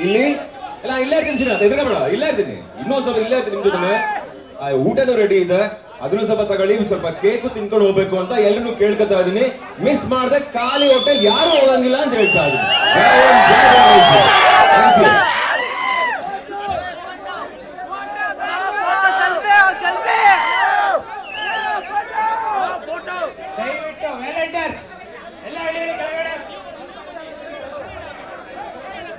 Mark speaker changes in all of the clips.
Speaker 1: ಇಲ್ಲಿ ಇಲ್ಲ ಇಲ್ಲೇ ಇರ್ತೀನಿ ಶ್ರೀನಾಥ್, ಎದುರುಗಬೇಡ, ಇಲ್ಲೇ ಇರ್ತೀನಿ, ಇನ್ನೊಂದ್ ಸ್ವಲ್ಪ ಇಲ್ಲೇ ಇರ್ತೀನಿ ನಿಮ್ ಜೊತೆ. ಊಟನೂ ರೆಡಿ ಇದೆ, ಅದನ್ನು ಸ್ವಲ್ಪ ತಗೊಳ್ಳಿ, ಸ್ವಲ್ಪ ಕೇಕು ತಿನ್ಕೊಂಡು ಹೋಗ್ಬೇಕು ಅಂತ ಎಲ್ಲರೂ ಕೇಳ್ಕೊತಾ ಇದೀನಿ. ಮಿಸ್ ಮಾಡದೆ ಖಾಲಿ ಹೋಟೆಲ್ ಯಾರು ಹೋಗಂಗಿಲ್ಲ ಅಂತ ಹೇಳ್ತಾ ಇದೀನಿ.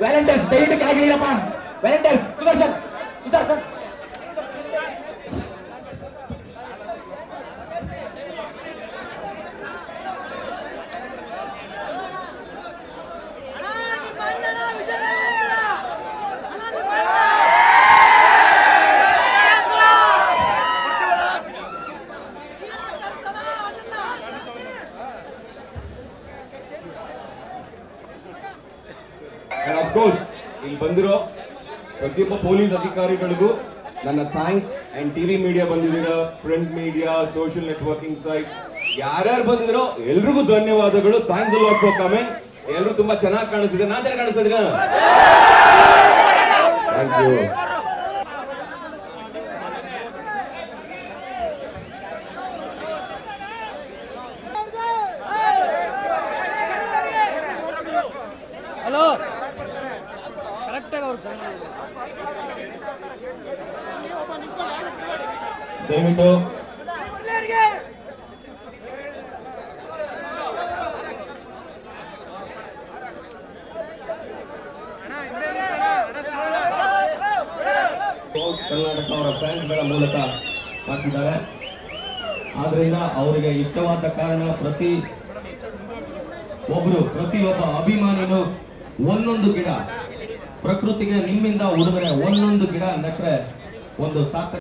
Speaker 2: ವ್ಯಾಲೆಂಟೈನ್ಸ್ ದಯವಿಟ್ಟು ಕೆಳಗಿಳಿಯಪ್ಪ. Valentines Sudarshan Sudarshan
Speaker 1: of course ಇಲ್ಲಿ ಬಂದಿರೋ ಪ್ರತಿಯೊಬ್ಬ ಪೊಲೀಸ್ ಅಧಿಕಾರಿಗಳಿಗೂ ನನ್ನ ಥ್ಯಾಂಕ್ಸ್. ಅಂಡ್ ಟಿವಿ ಮೀಡಿಯಾ ಬಂದಿದ್ದೀರಾ, print media, social networking site, ಯಾರ್ಯಾರು ಬಂದಿರೋ ಎಲ್ರಿಗೂ ಧನ್ಯವಾದಗಳು. Thanks a lot for coming. ಎಲ್ಲರೂ ತುಂಬಾ ಚೆನ್ನಾಗಿ ಕಾಣಿಸ್ತಿದೆ. ನಾನ್ ಚೆನ್ನಾಗಿ ಕಾಣಿಸ್ತಿದ್ದೀರಾ? Thank you.
Speaker 3: ಹಲೋ ಕರೆಕ್ಟಾಗಿ ಅವ್ರು
Speaker 1: ದಯವಿಟ್ಟು ಕರ್ನಾಟಕ ಅವರ ಫ್ಯಾನ್ಸ್ಗಳ ಮೂಲಕ ಮಾಡ್ತಿದ್ದಾರೆ. ಆದ್ರಿಂದ ಅವರಿಗೆ ಇಷ್ಟವಾದ ಕಾರಣ ಪ್ರತಿಯೊಬ್ಬ ಅಭಿಮಾನಿನೂ ಒಂದೊಂದು ಗಿಡ, ಪ್ರಕೃತಿಗೆ ನಿಮ್ಮಿಂದ ಉಡುಗೊರೆ, ಒಂದೊಂದು ಗಿಡ ನೆಟ್ರೆ ಒಂದು ಸಾಕ